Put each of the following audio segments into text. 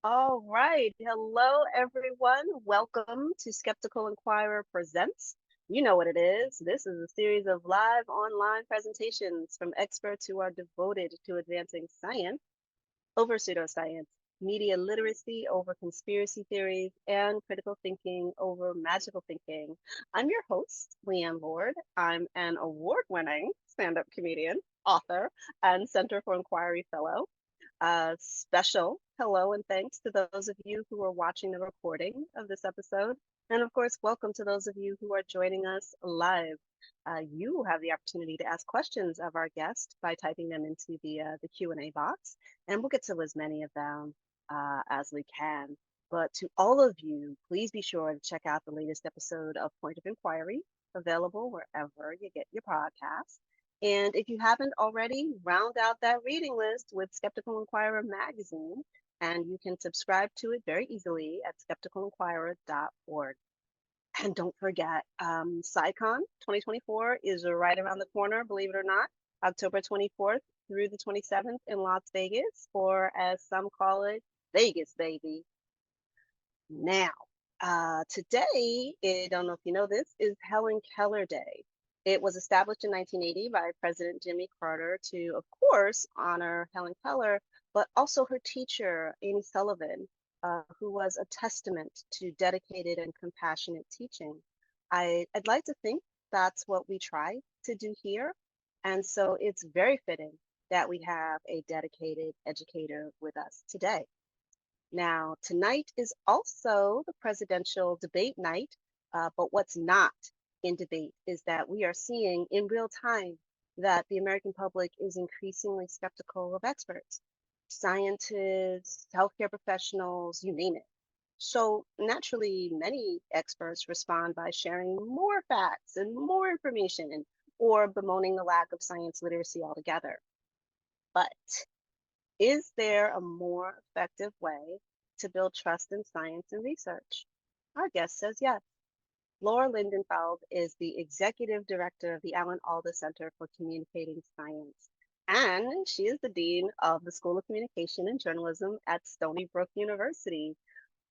All right. Hello, everyone. Welcome to Skeptical Inquirer Presents. You know what it is. This is a series of live online presentations from experts who are devoted to advancing science over pseudoscience, media literacy over conspiracy theories, and critical thinking over magical thinking. I'm your host, Leanne Lord. I'm an award-winning stand-up comedian, author, and Center for Inquiry Fellow. Special hello and thanks to those of you who are watching the recording of this episode. And of course, welcome to those of you who are joining us live. You have the opportunity to ask questions of our guest by typing them into the Q&A box, and we'll get to as many of them as we can. But to all of you, please be sure to check out the latest episode of Point of Inquiry, available wherever you get your podcasts. And if you haven't already, round out that reading list with Skeptical Inquirer magazine, and you can subscribe to it very easily at skepticalinquirer.org. And don't forget, SciCon 2024 is right around the corner, believe it or not, October 24th through the 27th in Las Vegas, or as some call it, Vegas, baby. Now, today, I don't know if you know this, is Helen Keller Day. It was established in 1980 by President Jimmy Carter to, of course, honor Helen Keller, but also her teacher, Amy Sullivan, who was a testament to dedicated and compassionate teaching. I'd like to think that's what we try to do here. And so it's very fitting that we have a dedicated educator with us today. Now, tonight is also the presidential debate night, but what's not in debate is that we are seeing in real time that the American public is increasingly skeptical of experts, scientists, healthcare professionals, you name it. So naturally, many experts respond by sharing more facts and more information or bemoaning the lack of science literacy altogether. But is there a more effective way to build trust in science and research? Our guest says yes. Laura Lindenfeld is the executive director of the Alan Alda Center for Communicating Science, and she is the dean of the School of Communication and Journalism at Stony Brook University,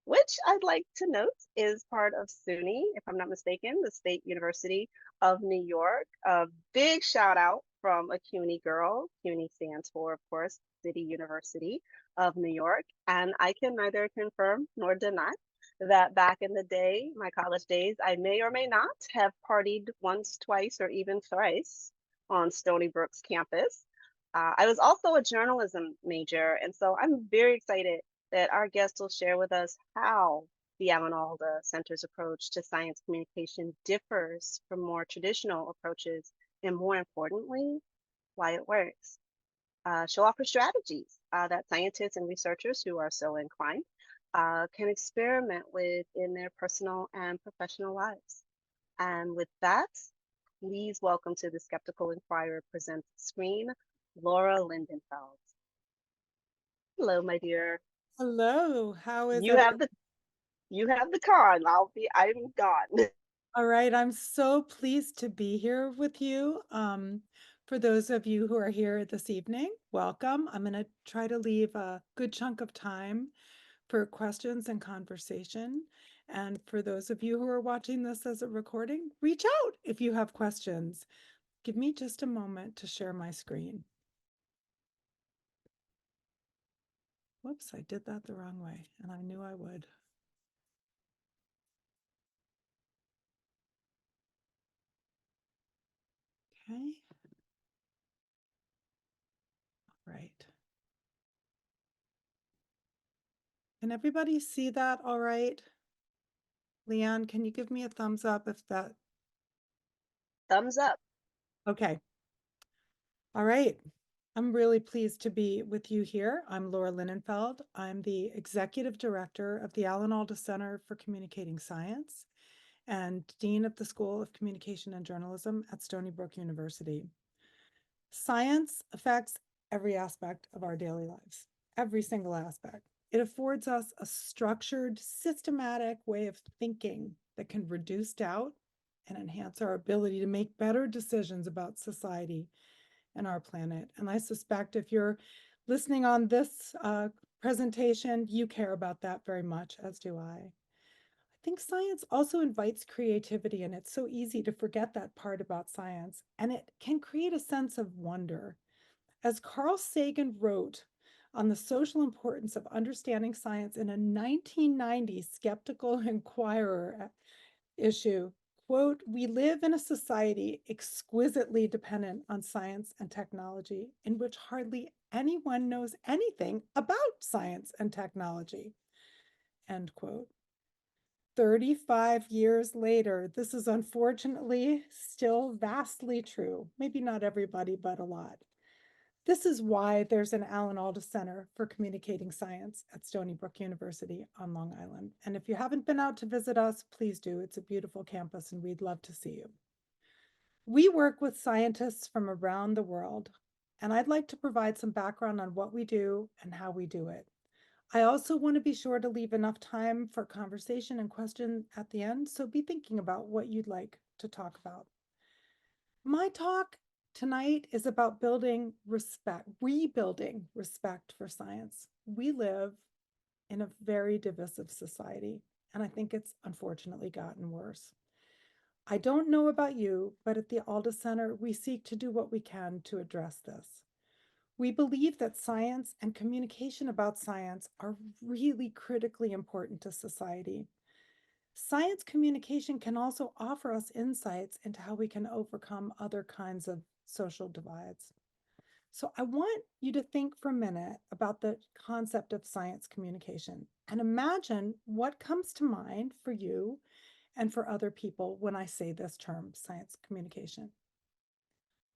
which I'd like to note is part of SUNY, if I'm not mistaken, the State University of New York. A big shout out from a CUNY girl. CUNY stands for, of course, City University of New York. And I can neither confirm nor deny that back in the day, my college days, I may or may not have partied once, twice, or even thrice on Stony Brook's campus. I was also a journalism major, and so I'm very excited that our guest will share with us how the Alan Alda Center's approach to science communication differs from more traditional approaches, and more importantly, why it works. She'll offer strategies that scientists and researchers who are so inclined can experiment with in their personal and professional lives. And with that, please welcome to the Skeptical Inquirer Presents screen, Laura Lindenfeld. Hello, my dear. Hello, how is You everyone? have the You have the con. I'm gone. All right, I'm so pleased to be here with you. For those of you who are here this evening, welcome. I'm going to try to leave a good chunk of time for questions and conversation. And for those of you who are watching this as a recording, reach out if you have questions. Give me just a moment to share my screen. Whoops, I did that the wrong way, and I knew I would. Okay. All right. Can everybody see that all right? Leanne, can you give me a thumbs up if that? Thumbs up. Okay. All right. I'm really pleased to be with you here. I'm Laura Lindenfeld. I'm the executive director of the Alan Alda Center for Communicating Science and dean of the School of Communication and Journalism at Stony Brook University. Science affects every aspect of our daily lives, every single aspect. It affords us a structured, systematic way of thinking that can reduce doubt and enhance our ability to make better decisions about society and our planet. And I suspect if you're listening on this presentation. You care about that very much, as do I. I think science also invites creativity, and it's so easy to forget that part about science, and it can create a sense of wonder. As Carl Sagan wrote on the social importance of understanding science in a 1990 Skeptical Inquirer issue, quote, "We live in a society exquisitely dependent on science and technology, in which hardly anyone knows anything about science and technology," end quote. 35 years later, this is unfortunately still vastly true. Maybe not everybody, but a lot. This is why there's an Alan Alda Center for Communicating Science at Stony Brook University on Long Island. And if you haven't been out to visit us, please do. It's a beautiful campus and we'd love to see you. We work with scientists from around the world, and I'd like to provide some background on what we do and how we do it. I also want to be sure to leave enough time for conversation and question at the end, so be thinking about what you'd like to talk about. My talk tonight is about rebuilding respect for science. We live in a very divisive society, and I think it's unfortunately gotten worse. I don't know about you, but at the Alda Center, we seek to do what we can to address this. We believe that science and communication about science are really critically important to society. Science communication can also offer us insights into how we can overcome other kinds of social divides. So I want you to think for a minute about the concept of science communication and imagine what comes to mind for you and for other people when I say this term, science communication.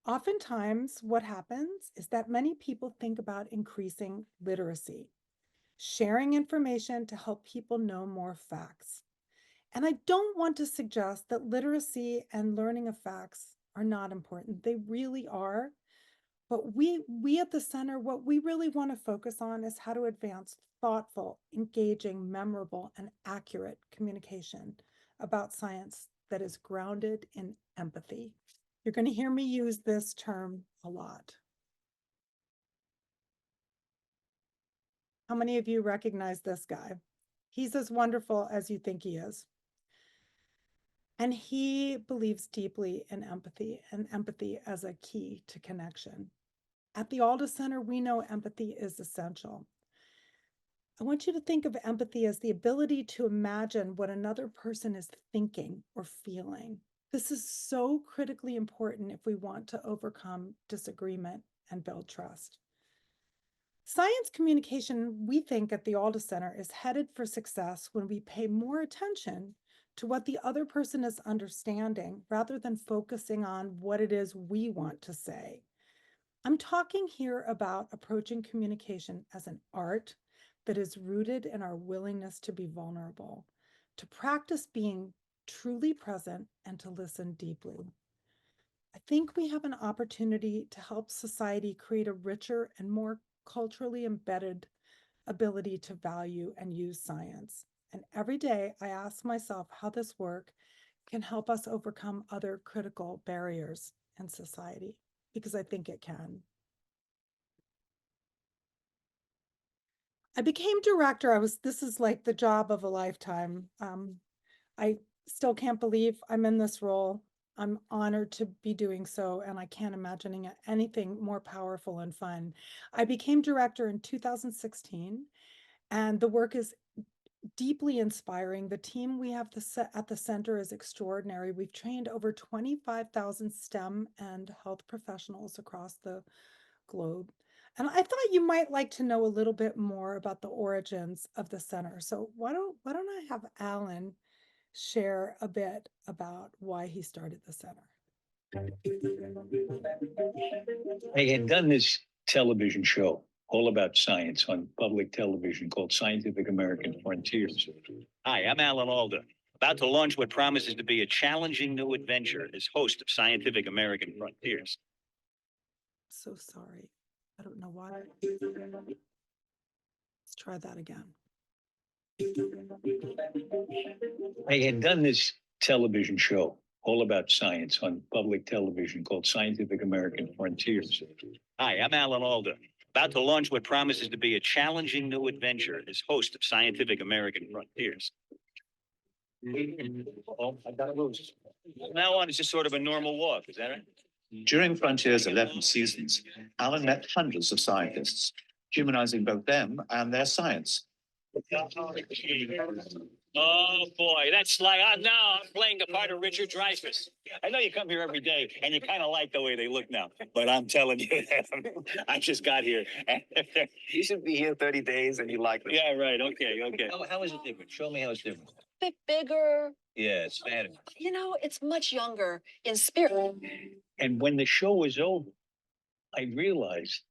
Oftentimes, what happens is that many people think about increasing literacy, sharing information to help people know more facts. And I don't want to suggest that literacy and learning of facts are not important. They really are. But we at the center, what we really want to focus on is how to advance thoughtful, engaging, memorable, and accurate communication about science that is grounded in empathy. You're going to hear me use this term a lot. How many of you recognize this guy? He's as wonderful as you think he is. And he believes deeply in empathy and empathy as a key to connection. At the Alda Center, we know empathy is essential. I want you to think of empathy as the ability to imagine what another person is thinking or feeling. This is so critically important if we want to overcome disagreement and build trust. Science communication, we think at the Alda Center, is headed for success when we pay more attention to what the other person is understanding rather than focusing on what it is we want to say. I'm talking here about approaching communication as an art that is rooted in our willingness to be vulnerable, to practice being truly present, and to listen deeply. I think we have an opportunity to help society create a richer and more culturally embedded ability to value and use science. And every day I ask myself how this work can help us overcome other critical barriers in society, because I think it can. I became director. This is like the job of a lifetime. I still can't believe I'm in this role. I'm honored to be doing so, and I can't imagine anything more powerful and fun. I became director in 2016, and the work is deeply inspiring. The team we have at the center is extraordinary. We've trained over 25,000 STEM and health professionals across the globe. And I thought you might like to know a little bit more about the origins of the center. So why don't I have Alan share a bit about why he started the center? I had done this television show all about science on public television called Scientific American Frontiers. Hi, I'm Alan Alda, about to launch what promises to be a challenging new adventure as host of Scientific American Frontiers. So sorry. I don't know why. Let's try that again. I had done this television show all about science on public television called Scientific American Frontiers. Hi, I'm Alan Alda, about to launch what promises to be a challenging new adventure as host of Scientific American Frontiers. Oh, I got lose. Now on, it's just sort of a normal walk, is that right? During Frontier's 11 seasons, Alan met hundreds of scientists, humanizing both them and their science. Oh boy, that's like now I'm playing the part of Richard Dreyfuss. I know you come here every day and you kind of like the way they look now, but I'm telling you, I just got here. You should be here 30 days and you like it. Yeah, right. Okay. How is it different? Show me how it's different. Bit bigger. Yeah, it's fatter. You know, it's much younger in spirit. And when the show was over, I realized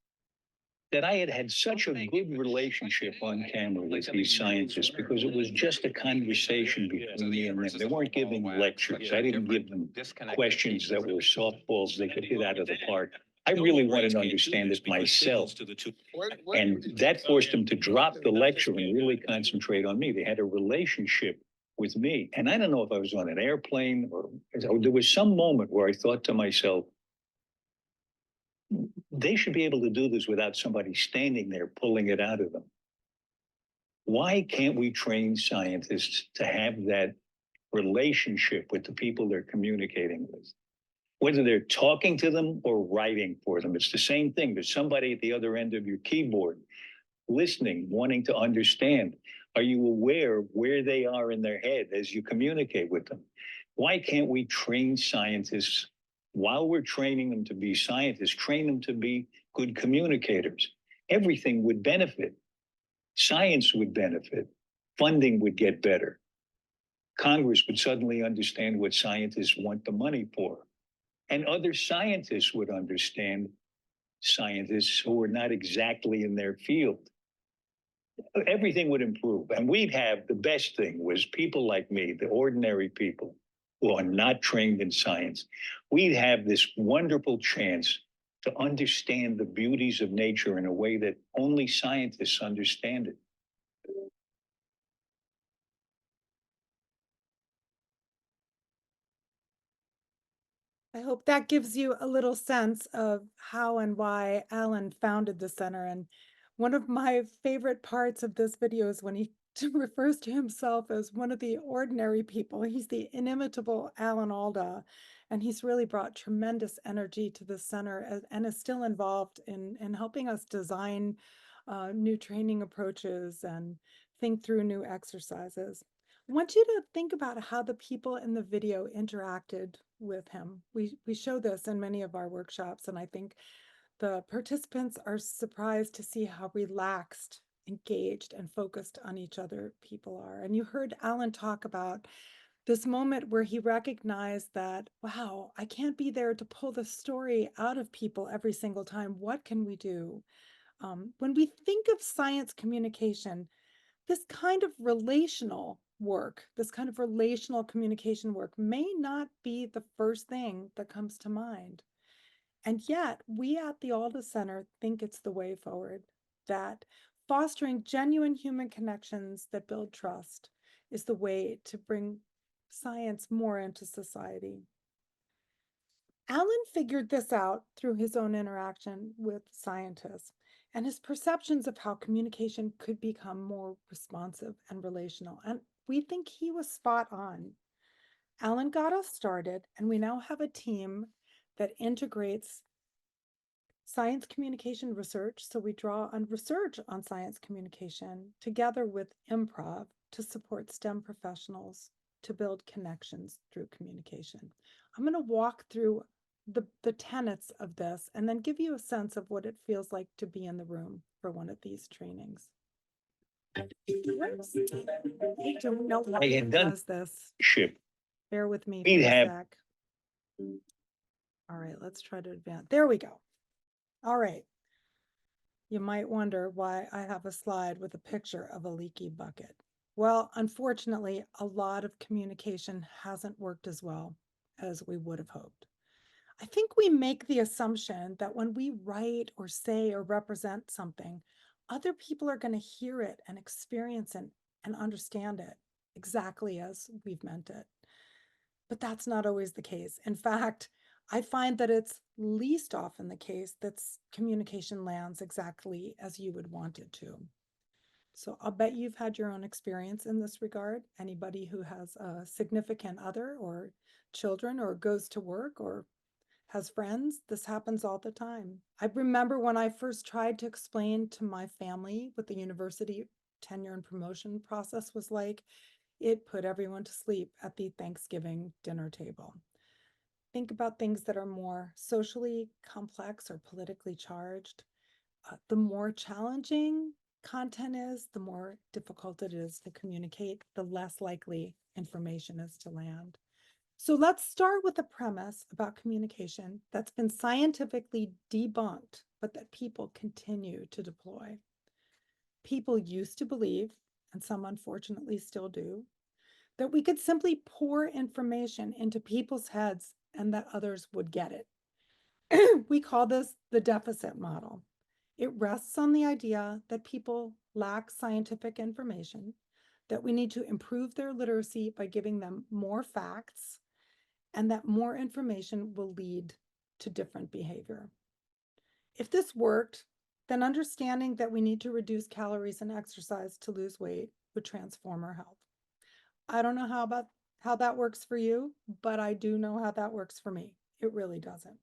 that I had had such a good relationship on camera with these scientists because it was just a conversation between me and them. They weren't giving lectures. I didn't give them questions that were softballs they could hit out of the park. I really wanted to understand it myself. And that forced them to drop the lecture and really concentrate on me. They had a relationship with me. And I don't know if I was on an airplane or there was some moment where I thought to myself, they should be able to do this without somebody standing there pulling it out of them. Why can't we train scientists to have that relationship with the people they're communicating with? Whether they're talking to them or writing for them, it's the same thing. There's somebody at the other end of your keyboard listening, wanting to understand. Are you aware of where they are in their head as you communicate with them? Why can't we train scientists while we're training them to be scientists, train them to be good communicators? Everything would benefit. Science would benefit. Funding would get better. Congress would suddenly understand what scientists want the money for. And other scientists would understand scientists who are not exactly in their field. Everything would improve. And we'd have, the best thing was people like me, the ordinary people who are not trained in science. We'd have this wonderful chance to understand the beauties of nature in a way that only scientists understand it. I hope that gives you a little sense of how and why Alan founded the center. And one of my favorite parts of this video is when he refers to himself as one of the ordinary people. He's the inimitable Alan Alda, and he's really brought tremendous energy to the center and is still involved in helping us design new training approaches and think through new exercises. I want you to think about how the people in the video interacted with him. We show this in many of our workshops, and I think the participants are surprised to see how relaxed, engaged, and focused on each other people are. And you heard Alan talk about this moment where he recognized that, wow, I can't be there to pull the story out of people every single time. What can we do? When we think of science communication, this kind of relational work, this kind of relational communication work may not be the first thing that comes to mind. And yet we at the Alda Center think it's the way forward, that fostering genuine human connections that build trust is the way to bring science more into society. Alan figured this out through his own interaction with scientists and his perceptions of how communication could become more responsive and relational. And we think he was spot on. Alan got us started, and we now have a team that integrates science communication research. So we draw on research on science communication together with improv to support STEM professionals to build connections through communication. I'm going to walk through the tenets of this and then give you a sense of what it feels like to be in the room for one of these trainings. I don't know why it does this. Bear with me for a sec. All right, let's try to advance. There we go. All right. You might wonder why I have a slide with a picture of a leaky bucket. Well, unfortunately, a lot of communication hasn't worked as well as we would have hoped. I think we make the assumption that when we write or say or represent something, other people are going to hear it and experience it and understand it exactly as we've meant it. But that's not always the case. In fact, I find that it's least often the case that communication lands exactly as you would want it to. So I'll bet you've had your own experience in this regard. Anybody who has a significant other or children or goes to work or has friends, this happens all the time. I remember when I first tried to explain to my family what the university tenure and promotion process was like, it put everyone to sleep at the Thanksgiving dinner table. Think about things that are more socially complex or politically charged. The more challenging content is, the more difficult it is to communicate, the less likely information is to land. So let's start with a premise about communication that's been scientifically debunked, but that people continue to deploy. People used to believe, and some unfortunately still do, that we could simply pour information into people's heads and that others would get it. We call this the deficit model. It rests on the idea that people lack scientific information, that we need to improve their literacy by giving them more facts, and that more information will lead to different behavior. If this worked, then understanding that we need to reduce calories and exercise to lose weight would transform our health. I don't know how that works for you, but I do know how that works for me. It really doesn't.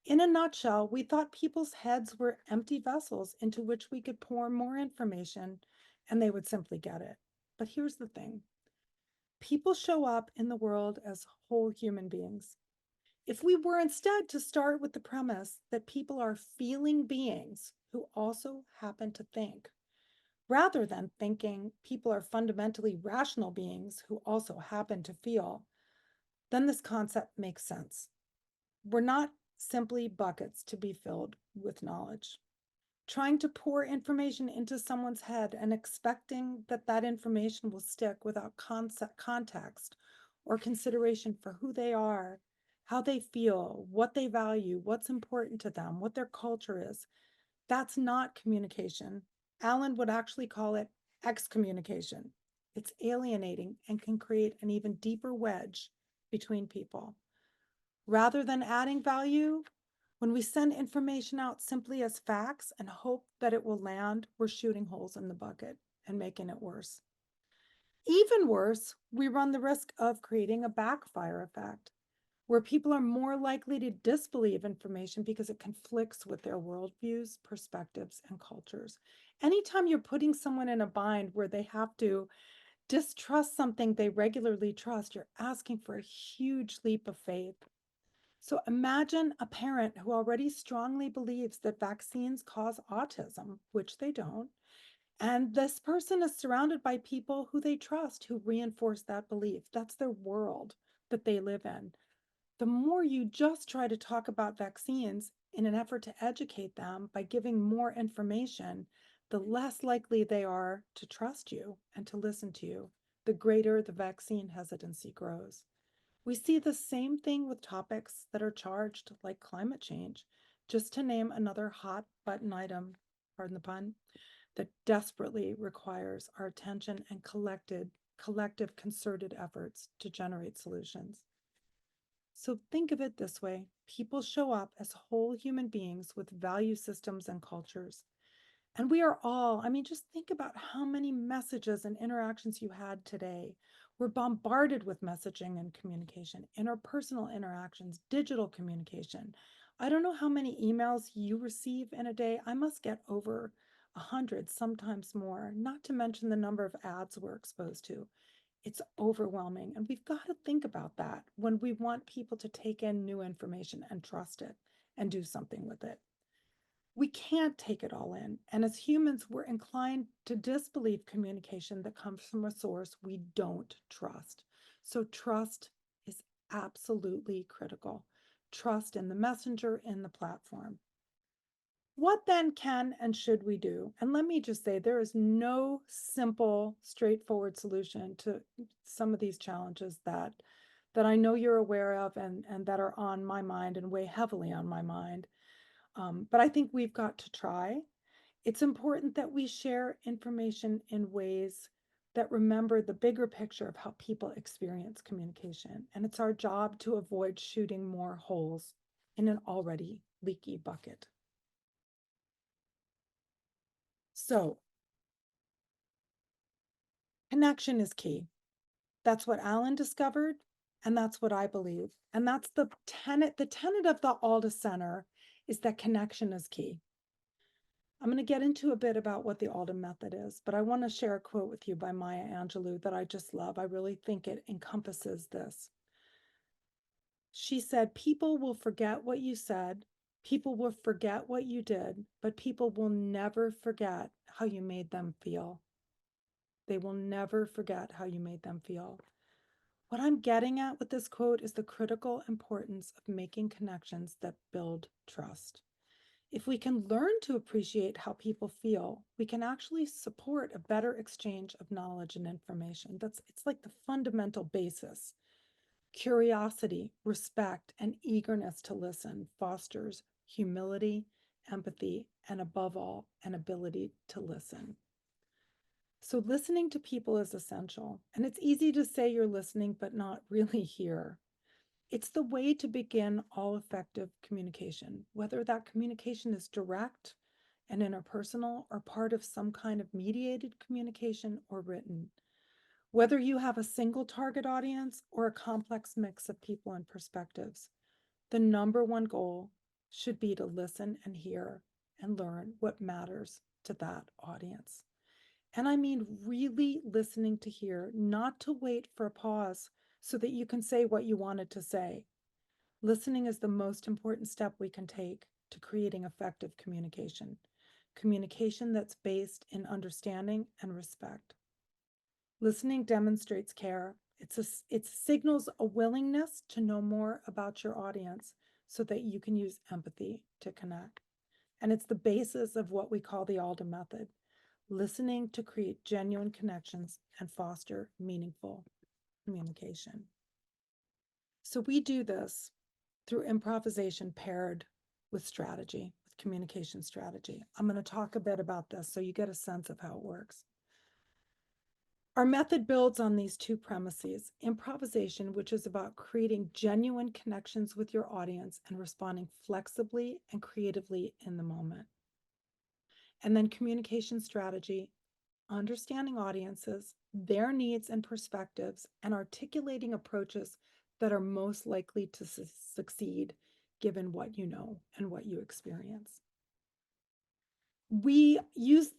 In a nutshell, we thought people's heads were empty vessels into which we could pour more information and they would simply get it. But here's the thing. People show up in the world as whole human beings. If we were instead to start with the premise that people are feeling beings who also happen to think, rather than thinking people are fundamentally rational beings who also happen to feel, then this concept makes sense. We're not simply buckets to be filled with knowledge. Trying to pour information into someone's head and expecting that that information will stick without context or consideration for who they are, how they feel, what they value, what's important to them, what their culture is, that's not communication. Alan would actually call it excommunication. It's alienating and can create an even deeper wedge between people. Rather than adding value, when we send information out simply as facts and hope that it will land, we're shooting holes in the bucket and making it worse. Even worse, we run the risk of creating a backfire effect, where people are more likely to disbelieve information because it conflicts with their worldviews, perspectives, and cultures. Anytime you're putting someone in a bind where they have to distrust something they regularly trust, you're asking for a huge leap of faith. So imagine a parent who already strongly believes that vaccines cause autism, which they don't, and this person is surrounded by people who they trust, who reinforce that belief. That's their world that they live in. The more you just try to talk about vaccines in an effort to educate them by giving more information, the less likely they are to trust you and to listen to you, the greater the vaccine hesitancy grows. We see the same thing with topics that are charged like climate change, just to name another hot button item, pardon the pun, that desperately requires our attention and collective concerted efforts to generate solutions. So think of it this way. People show up as whole human beings with value systems and cultures. And we are all, just think about how many messages and interactions you had today. We're bombarded with messaging and communication, interpersonal interactions, digital communication. I don't know how many emails you receive in a day. I must get over 100, sometimes more, not to mention the number of ads we're exposed to. It's overwhelming. And we've got to think about that when we want people to take in new information and trust it and do something with it. We can't take it all in. And as humans, we're inclined to disbelieve communication that comes from a source we don't trust. So trust is absolutely critical. Trust in the messenger, in the platform. What then can and should we do? And let me just say, there is no simple, straightforward solution to some of these challenges that I know you're aware of and that are on my mind and weigh heavily on my mind. But I think we've got to try. It's important that we share information in ways that remember the bigger picture of how people experience communication. And it's our job to avoid shooting more holes in an already leaky bucket. So, connection is key. That's what Alan discovered, and that's what I believe. And that's the tenet of the Alda Center is that connection is key. I'm going to get into a bit about what the Alda method is, but I want to share a quote with you by Maya Angelou that I just love. I really think it encompasses this. She said, "People will forget what you said, people will forget what you did, but people will never forget how you made them feel." They will never forget how you made them feel. What I'm getting at with this quote is the critical importance of making connections that build trust. If we can learn to appreciate how people feel, we can actually support a better exchange of knowledge and information. It's like the fundamental basis. Curiosity, respect, and eagerness to listen fosters humility, empathy, and above all, an ability to listen. So listening to people is essential, and it's easy to say you're listening, but not really hear. It's the way to begin all effective communication, whether that communication is direct and interpersonal or part of some kind of mediated communication or written. Whether you have a single target audience or a complex mix of people and perspectives, the number one goal should be to listen and hear and learn what matters to that audience. And I mean really listening to hear, not to wait for a pause so that you can say what you wanted to say. Listening is the most important step we can take to creating effective communication. Communication that's based in understanding and respect. Listening demonstrates care. It signals a willingness to know more about your audience so that you can use empathy to connect. And it's the basis of what we call the Alda method. Listening to create genuine connections and foster meaningful communication. So we do this through improvisation paired with strategy, with communication strategy. I'm going to talk a bit about this so you get a sense of how it works. Our method builds on these two premises: improvisation, which is about creating genuine connections with your audience and responding flexibly and creatively in the moment. And then communication strategy, understanding audiences, their needs and perspectives, and articulating approaches that are most likely to succeed given what you know and what you experience. We use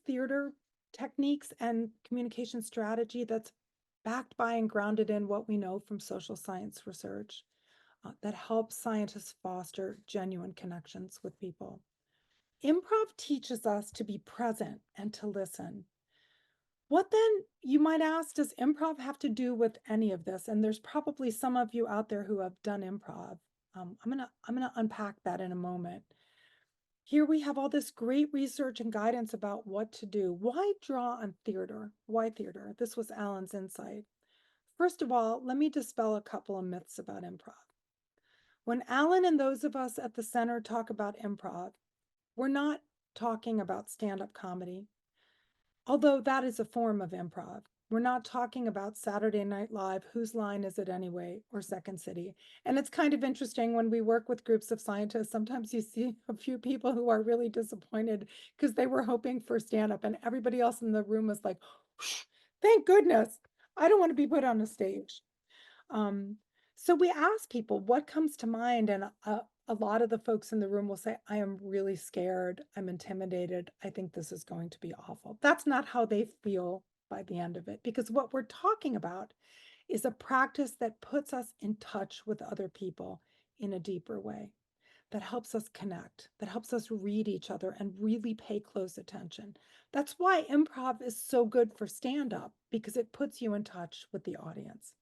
theater techniques and communication strategy that's backed by and grounded in what we know from social science research that helps scientists foster genuine connections with people. Improv teaches us to be present and to listen. What then, you might ask, does improv have to do with any of this? And there's probably some of you out there who have done improv. I'm gonna unpack that in a moment. Here we have all this great research and guidance about what to do. Why draw on theater? Why theater? This was Alan's insight. First of all, let me dispel a couple of myths about improv. When Alan and those of us at the center talk about improv, we're not talking about stand-up comedy, although that is a form of improv. We're not talking about Saturday Night Live, Whose Line Is It Anyway, or Second City. And it's kind of interesting when we work with groups of scientists, sometimes you see a few people who are really disappointed because they were hoping for stand-up and everybody else in the room was like, thank goodness, I don't want to be put on a stage. So we ask people what comes to mind, and a lot of the folks in the room will say, I am really scared, I'm intimidated, I think this is going to be awful. That's not how they feel by the end of it, because what we're talking about is a practice that puts us in touch with other people in a deeper way, that helps us connect, that helps us read each other and really pay close attention. That's why improv is so good for stand-up, because it puts you in touch with the audience.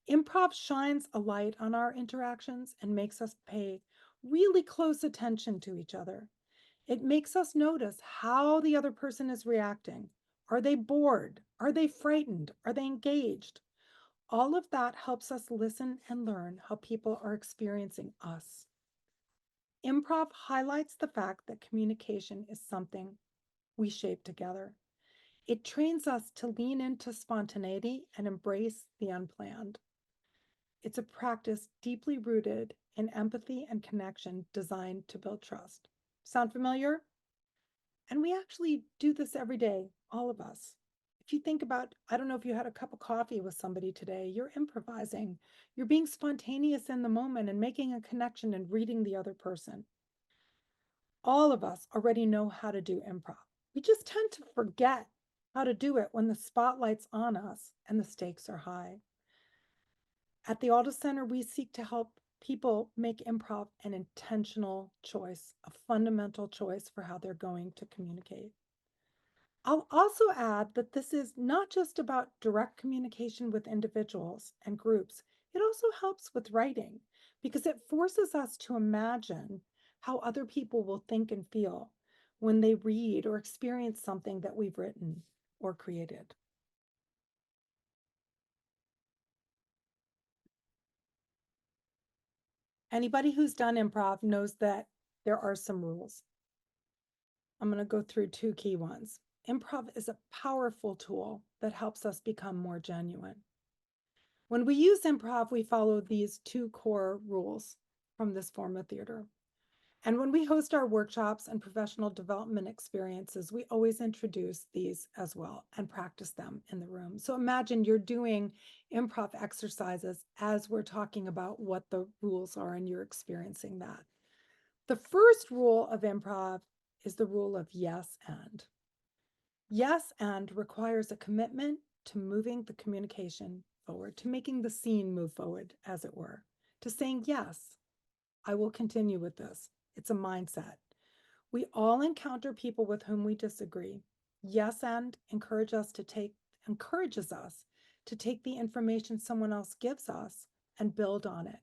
Improv shines a light on our interactions and makes us pay really close attention to each other. It makes us notice how the other person is reacting. Are they bored? Are they frightened? Are they engaged? All of that helps us listen and learn how people are experiencing us. Improv highlights the fact that communication is something we shape together. It trains us to lean into spontaneity and embrace the unplanned. It's a practice deeply rooted in empathy and connection designed to build trust. Sound familiar? And we actually do this every day, all of us. If you think about, I don't know if you had a cup of coffee with somebody today, you're improvising. You're being spontaneous in the moment and making a connection and reading the other person. All of us already know how to do improv. We just tend to forget how to do it when the spotlight's on us and the stakes are high. At the Alda Center, we seek to help people make improv an intentional choice, a fundamental choice for how they're going to communicate. I'll also add that this is not just about direct communication with individuals and groups. It also helps with writing because it forces us to imagine how other people will think and feel when they read or experience something that we've written or created. Anybody who's done improv knows that there are some rules. I'm going to go through two key ones. Improv is a powerful tool that helps us become more genuine. When we use improv, we follow these two core rules from this form of theater. And when we host our workshops and professional development experiences, we always introduce these as well and practice them in the room. So imagine you're doing improv exercises as we're talking about what the rules are and you're experiencing that. The first rule of improv is the rule of yes and. Yes and requires a commitment to moving the communication forward, to making the scene move forward, as it were, to saying, yes, I will continue with this. It's a mindset. We all encounter people with whom we disagree. Yes and encourages us to take the information someone else gives us and build on it.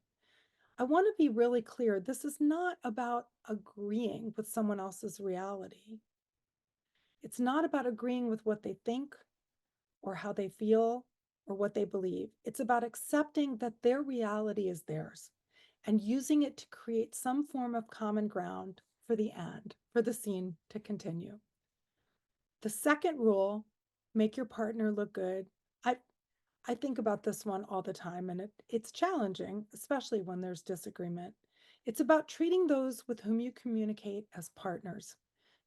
I want to be really clear. This is not about agreeing with someone else's reality. It's not about agreeing with what they think or how they feel or what they believe. It's about accepting that their reality is theirs and using it to create some form of common ground for the end, for the scene to continue. The second rule, make your partner look good. I think about this one all the time, and it's challenging, especially when there's disagreement. It's about treating those with whom you communicate as partners,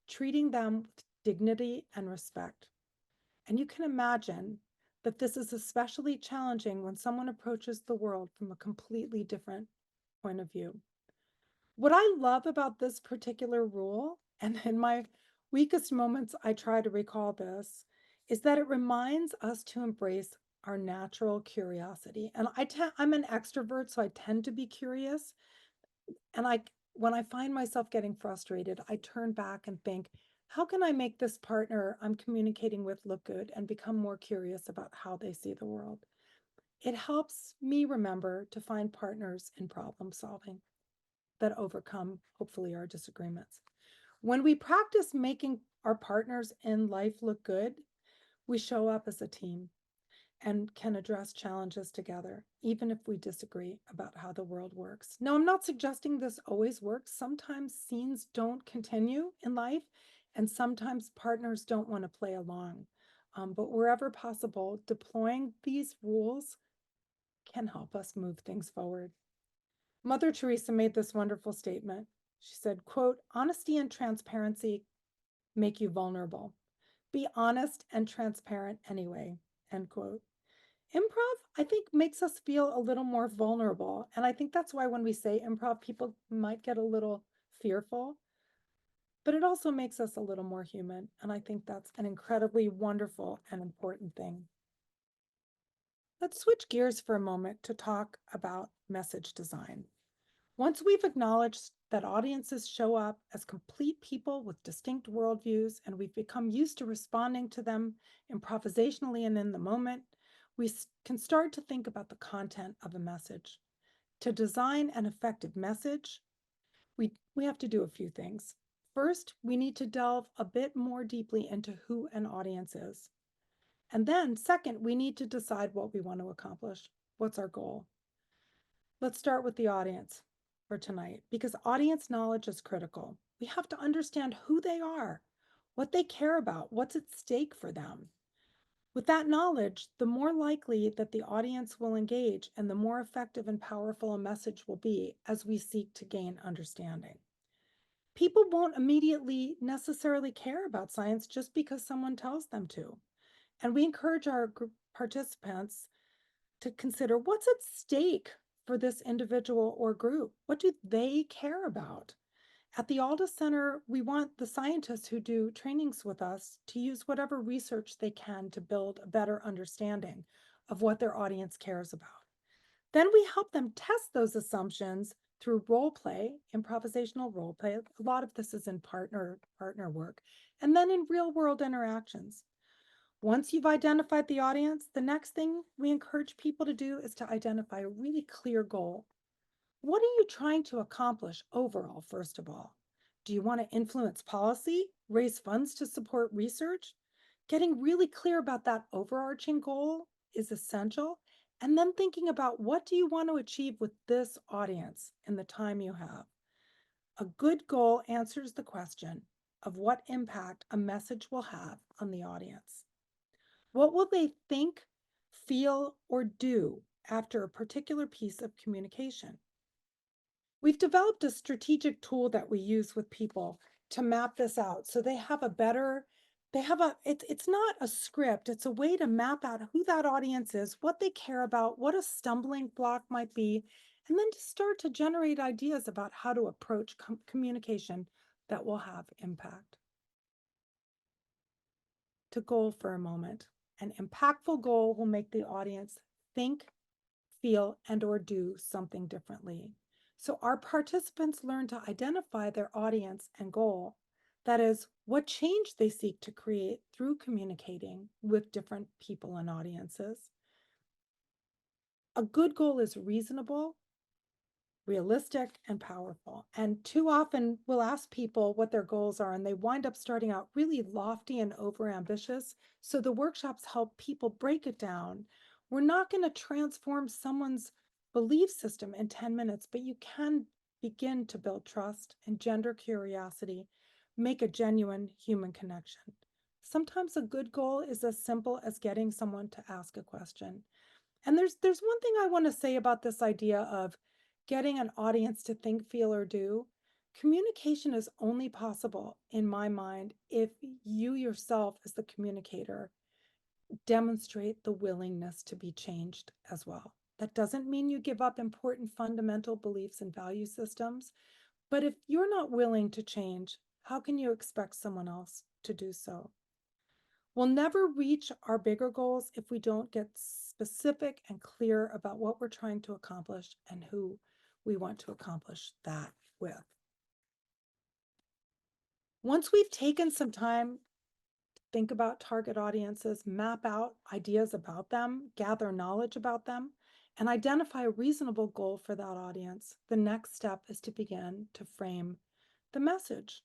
treating them with dignity and respect. And you can imagine that this is especially challenging when someone approaches the world from a completely different point of view. What I love about this particular rule, and in my weakest moments, I try to recall this, is that it reminds us to embrace our natural curiosity. And I'm an extrovert, so I tend to be curious. And when I find myself getting frustrated, I turn back and think, how can I make this partner I'm communicating with look good and become more curious about how they see the world? It helps me remember to find partners in problem solving that overcome, hopefully, our disagreements. When we practice making our partners in life look good, we show up as a team and can address challenges together, even if we disagree about how the world works. Now, I'm not suggesting this always works. Sometimes scenes don't continue in life, and sometimes partners don't want to play along. But wherever possible, deploying these rules can help us move things forward. Mother Teresa made this wonderful statement. She said, quote, honesty and transparency make you vulnerable. Be honest and transparent anyway, end quote. Improv, I think, makes us feel a little more vulnerable. And I think that's why when we say improv, people might get a little fearful, but it also makes us a little more human. And I think that's an incredibly wonderful and important thing. Let's switch gears for a moment to talk about message design. Once we've acknowledged that audiences show up as complete people with distinct worldviews, and we've become used to responding to them improvisationally and in the moment, we can start to think about the content of a message. To design an effective message, we have to do a few things. First, we need to delve a bit more deeply into who an audience is. And then second, we need to decide what we want to accomplish. What's our goal? Let's start with the audience for tonight, because audience knowledge is critical. We have to understand who they are, what they care about, what's at stake for them. With that knowledge, the more likely that the audience will engage and the more effective and powerful a message will be as we seek to gain understanding. People won't immediately necessarily care about science just because someone tells them to. And we encourage our group participants to consider what's at stake for this individual or group. What do they care about? At the Alda Center, we want the scientists who do trainings with us to use whatever research they can to build a better understanding of what their audience cares about. Then we help them test those assumptions through role play, improvisational role play. A lot of this is in partner work, and then in real world interactions. Once you've identified the audience, the next thing we encourage people to do is to identify a really clear goal. What are you trying to accomplish overall, first of all? Do you want to influence policy, raise funds to support research? Getting really clear about that overarching goal is essential. And then thinking about what do you want to achieve with this audience in the time you have. A good goal answers the question of what impact a message will have on the audience. What will they think, feel, or do after a particular piece of communication? We've developed a strategic tool that we use with people to map this out. So they have a better, it's not a script, it's a way to map out who that audience is, what they care about, what a stumbling block might be, and then to start to generate ideas about how to approach communication that will have impact. To goal for a moment. An impactful goal will make the audience think, feel, and or do something differently. So our participants learn to identify their audience and goal. That is, what change they seek to create through communicating with different people and audiences. A good goal is reasonable, realistic, and powerful. And too often we'll ask people what their goals are, and they wind up starting out really lofty and overambitious. So the workshops help people break it down. We're not going to transform someone's belief system in 10 minutes, but you can begin to build trust, engender curiosity, make a genuine human connection. Sometimes a good goal is as simple as getting someone to ask a question. And there's one thing I want to say about this idea of getting an audience to think, feel, or do. Communication is only possible, in my mind, if you yourself, as the communicator, demonstrate the willingness to be changed as well. That doesn't mean you give up important fundamental beliefs and value systems, but if you're not willing to change, how can you expect someone else to do so? We'll never reach our bigger goals if we don't get specific and clear about what we're trying to accomplish and who we want to accomplish that with. Once we've taken some time to think about target audiences, map out ideas about them, gather knowledge about them, and identify a reasonable goal for that audience, the next step is to begin to frame the message.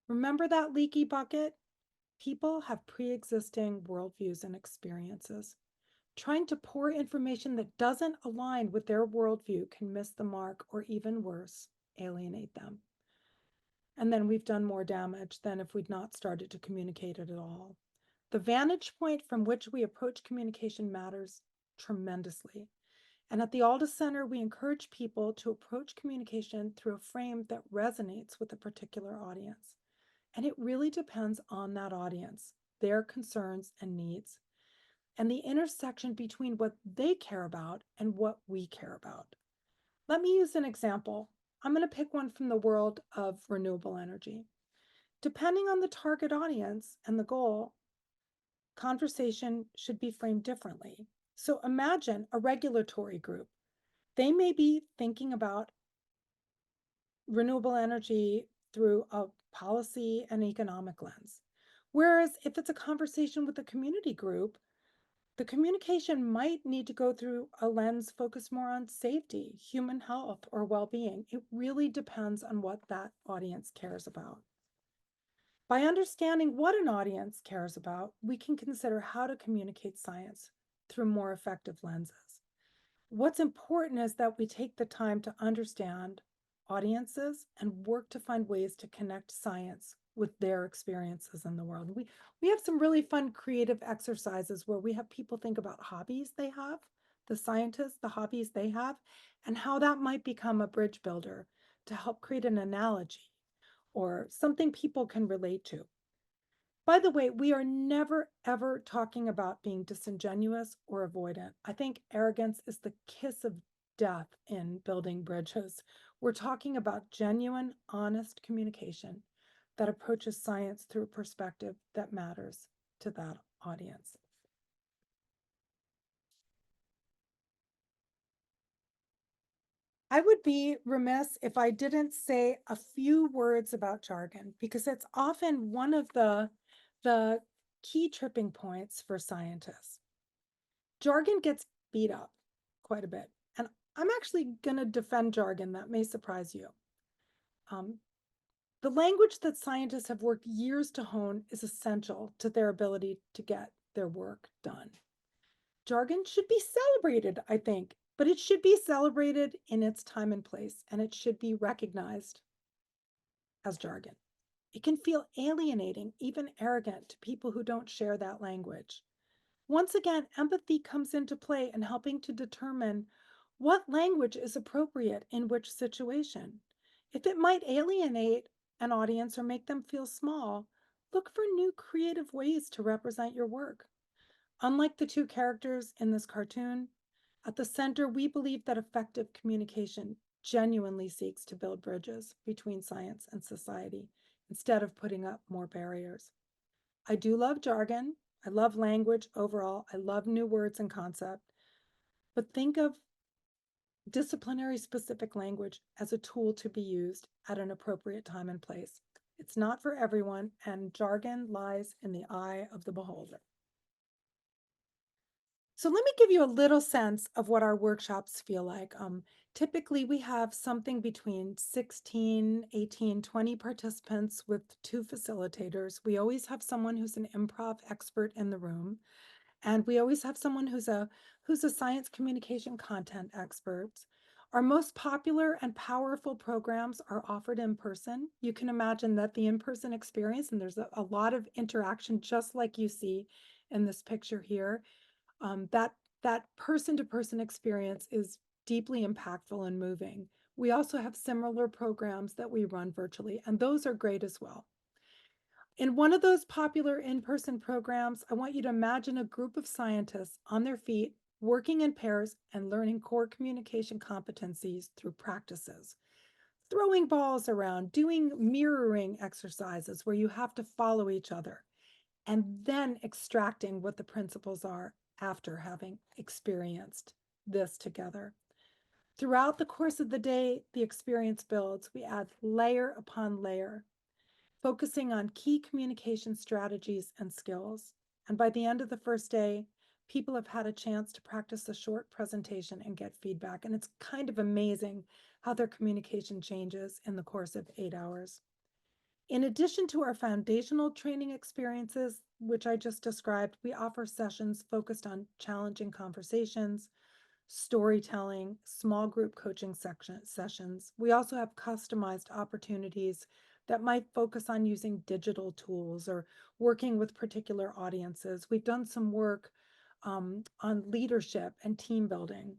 Remember that leaky bucket? People have pre-existing worldviews and experiences. Trying to pour information that doesn't align with their worldview can miss the mark, or even worse, alienate them. And then we've done more damage than if we'd not started to communicate it at all. The vantage point from which we approach communication matters tremendously. And at the Alda Center, we encourage people to approach communication through a frame that resonates with a particular audience. And it really depends on that audience, their concerns and needs, and the intersection between what they care about and what we care about. Let me use an example. I'm going to pick one from the world of renewable energy. Depending on the target audience and the goal, conversation should be framed differently. So imagine a regulatory group. They may be thinking about renewable energy through a policy and economic lens. Whereas if it's a conversation with a community group, the communication might need to go through a lens focused more on safety, human health, or well-being. It really depends on what that audience cares about. By understanding what an audience cares about, we can consider how to communicate science through more effective lenses. What's important is that we take the time to understand audiences and work to find ways to connect science with their experiences in the world. We have some really fun creative exercises where we have people think about hobbies they have, the scientists, the hobbies they have, and how that might become a bridge builder to help create an analogy or something people can relate to. By the way, we are never, ever talking about being disingenuous or avoidant. I think arrogance is the kiss of death in building bridges. We're talking about genuine, honest communication that approaches science through a perspective that matters to that audience. I would be remiss if I didn't say a few words about jargon, because it's often one of the key tripping points for scientists. Jargon gets beat up quite a bit, and I'm actually going to defend jargon. That may surprise you. The language that scientists have worked years to hone is essential to their ability to get their work done. Jargon should be celebrated, I think, but it should be celebrated in its time and place, and it should be recognized as jargon. It can feel alienating, even arrogant, to people who don't share that language. Once again, empathy comes into play in helping to determine what language is appropriate in which situation. If it might alienate an audience or make them feel small, look for new creative ways to represent your work. Unlike the two characters in this cartoon, at the center, we believe that effective communication genuinely seeks to build bridges between science and society instead of putting up more barriers. I do love jargon. I love language overall. I love new words and concept. But think of disciplinary specific language as a tool to be used at an appropriate time and place. It's not for everyone, and jargon lies in the eye of the beholder. So let me give you a little sense of what our workshops feel like. Typically, we have something between 16, 18, 20 participants with 2 facilitators. We always have someone who's an improv expert in the room. And we always have someone who's a science communication content expert. Our most popular and powerful programs are offered in person. You can imagine that the in-person experience, and there's a lot of interaction, just like you see in this picture here, that person-to-person experience is deeply impactful and moving. We also have similar programs that we run virtually, and those are great as well. In one of those popular in-person programs, I want you to imagine a group of scientists on their feet, working in pairs and learning core communication competencies through practices. Throwing balls around, doing mirroring exercises where you have to follow each other, and then extracting what the principles are after having experienced this together. Throughout the course of the day, the experience builds. We add layer upon layer, focusing on key communication strategies and skills. And by the end of the first day, people have had a chance to practice a short presentation and get feedback. And it's kind of amazing how their communication changes in the course of 8 hours. In addition to our foundational training experiences, which I just described, we offer sessions focused on challenging conversations, storytelling, small group coaching sessions. We also have customized opportunities that might focus on using digital tools or working with particular audiences. We've done some work on leadership and team building.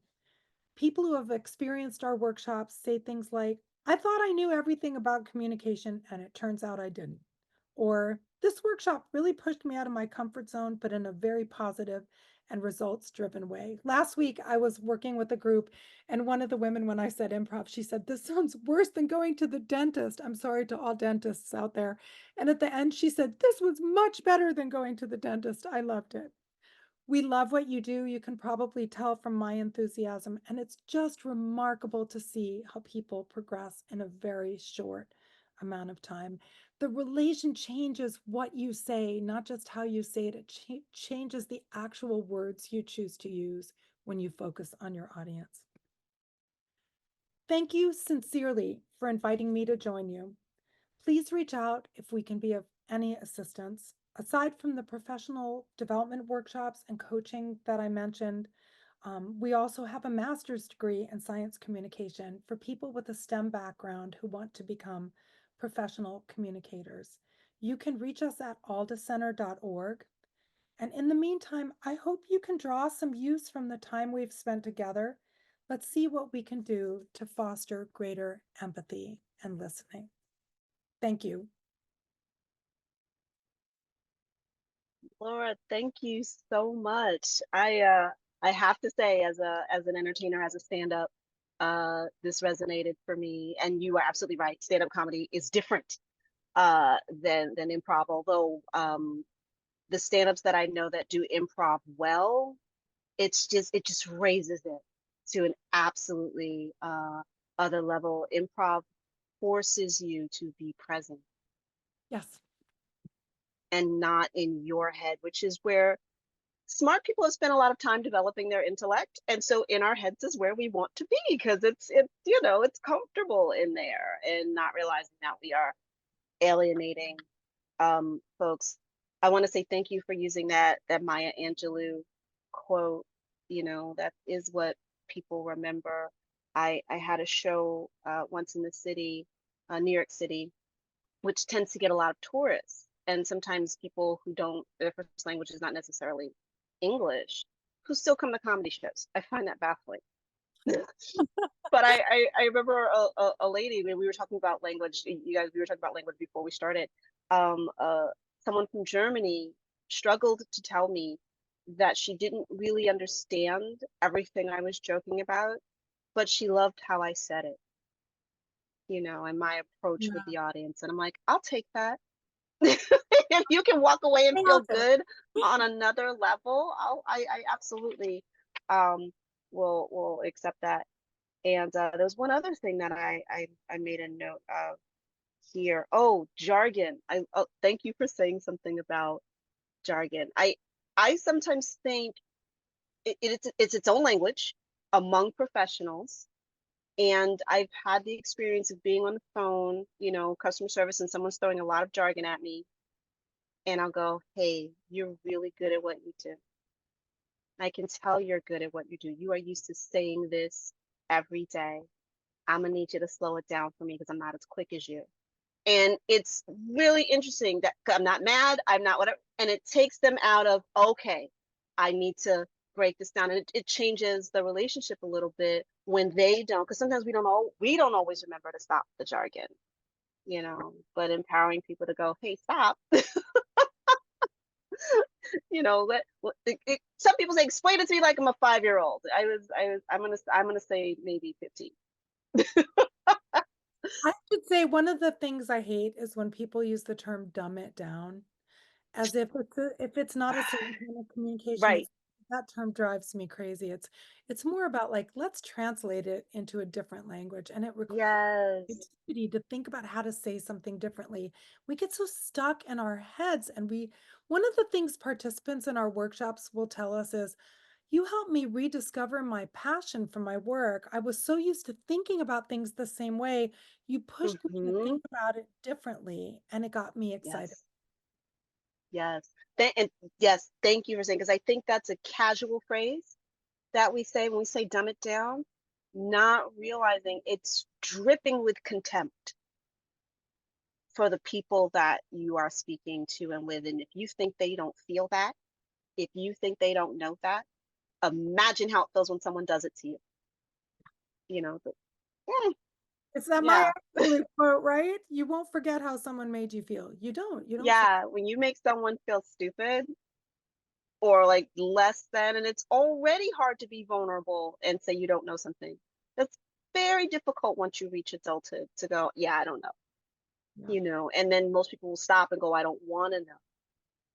People who have experienced our workshops say things like, I thought I knew everything about communication and it turns out I didn't. Or, this workshop really pushed me out of my comfort zone, but in a very positive and results-driven way. Last week, I was working with a group, and one of the women, when I said improv, she said, this sounds worse than going to the dentist. I'm sorry to all dentists out there. And at the end, she said, this was much better than going to the dentist. I loved it. We love what you do. You can probably tell from my enthusiasm, and it's just remarkable to see how people progress in a very short amount of time. The relation changes what you say, not just how you say it. It changes the actual words you choose to use when you focus on your audience. Thank you sincerely for inviting me to join you. Please reach out if we can be of any assistance. Aside from the professional development workshops and coaching that I mentioned, we also have a master's degree in science communication for people with a STEM background who want to become professional communicators. You can reach us at aldacenter.org. And in the meantime, I hope you can draw some use from the time we've spent together. Let's see what we can do to foster greater empathy and listening. Thank you. Laura, thank you so much. I have to say, as an entertainer, as a stand-up, this resonated for me. And you are absolutely right. Stand-up comedy is different than improv. Although the stand-ups that I know that do improv well, it just raises it to an absolutely other level. Improv forces you to be present Yes. and not in your head, which is where smart people have spent a lot of time developing their intellect. And so in our heads is where we want to be, because it's it's comfortable in there, and not realizing that we are alienating folks. I want to say thank you for using that Maya Angelou quote. That is what people remember. I had a show once in the city, New York City, which tends to get a lot of tourists, and sometimes people who don't, their first language is not necessarily English, who still come to comedy shows. I find that baffling. But I remember a lady, when we were talking about language, you guys, we were talking about language before we started. Someone from Germany struggled to tell me that she didn't really understand everything I was joking about, but she loved how I said it, and my approach with the audience. And I'm like, I'll take that. If you can walk away and feel good on another level, I absolutely will accept that. And there's one other thing that I made a note of here. Oh, jargon. Thank you for saying something about jargon. I sometimes think it's its own language among professionals. And I've had the experience of being on the phone, customer service, and someone's throwing a lot of jargon at me. And I'll go, hey, you're really good at what you do. I can tell you're good at what you do. You are used to saying this every day. I'm gonna need you to slow it down for me, because I'm not as quick as you. And it's really interesting that I'm not mad, I'm not whatever. And it takes them out of, okay, I need to break this down. And it changes the relationship a little bit when they don't, because sometimes we don't always remember to stop the jargon, but empowering people to go, hey, stop. Some people say, explain it to me like I'm a 5-year-old. I'm gonna say maybe 15. I should say one of the things I hate is when people use the term dumb it down, as if it's not a certain kind of communication. Right. That term drives me crazy. It's more about like, let's translate it into a different language, and it requires Yes. creativity to think about how to say something differently. We get so stuck in our heads, and one of the things participants in our workshops will tell us is, you helped me rediscover my passion for my work. I was so used to thinking about things the same way. You pushed me to think about it differently, and it got me excited. Yes. And yes, thank you for saying, because I think that's a casual phrase that we say when we say dumb it down, not realizing it's dripping with contempt for the people that you are speaking to and with. And if you think they don't feel that, if you think they don't know that, imagine how it feels when someone does it to you. It's that my absolute quote, right? You won't forget how someone made you feel. You don't. Yeah, when you make someone feel stupid or like less than, and it's already hard to be vulnerable and say you don't know something. That's very difficult once you reach adulthood to go, yeah, I don't know. And then most people will stop and go, I don't want to know,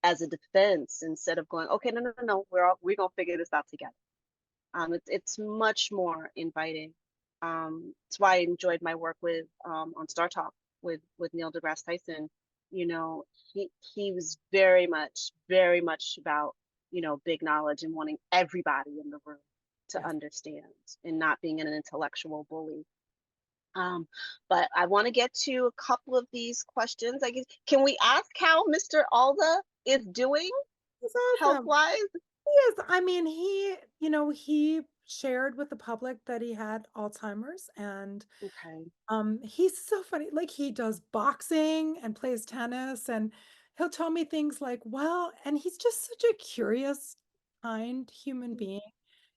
as a defense, instead of going, okay, no, we're gonna figure this out together. It's much more inviting. That's why I enjoyed my work with on Star Talk with Neil deGrasse Tyson. He was very much about big knowledge and wanting everybody in the room to understand, and not being an intellectual bully. But I want to get to a couple of these questions. I guess, can we ask how Mr. Alda is doing It's awesome. health-wise? Yes, I mean, he shared with the public that he had Alzheimer's, and Okay. he's so funny. Like, he does boxing and plays tennis, and he'll tell me things like, well, and he's just such a curious, kind human being.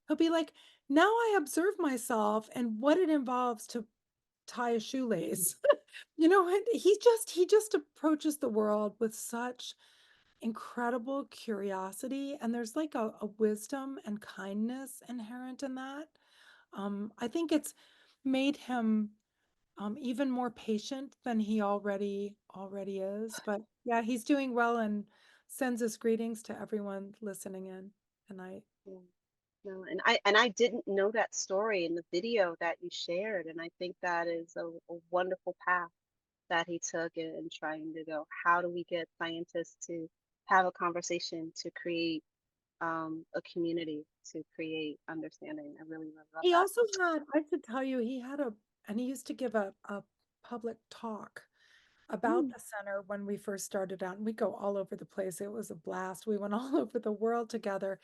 He'll be like, now I observe myself and what it involves to tie a shoelace. And he just approaches the world with such incredible curiosity, and there's like a wisdom and kindness inherent in that. I think it's made him even more patient than he already is. But yeah, he's doing well and sends his greetings to everyone listening in tonight. Yeah. No, and I didn't know that story in the video that you shared, and I think that is a wonderful path that he took in trying to go, how do we get scientists to have a conversation to create a community, to create understanding. I really love He that. also I should tell you, and he used to give a public talk about Mm, the center when we first started out, and we go all over the place. It was a blast. We went all over the world together.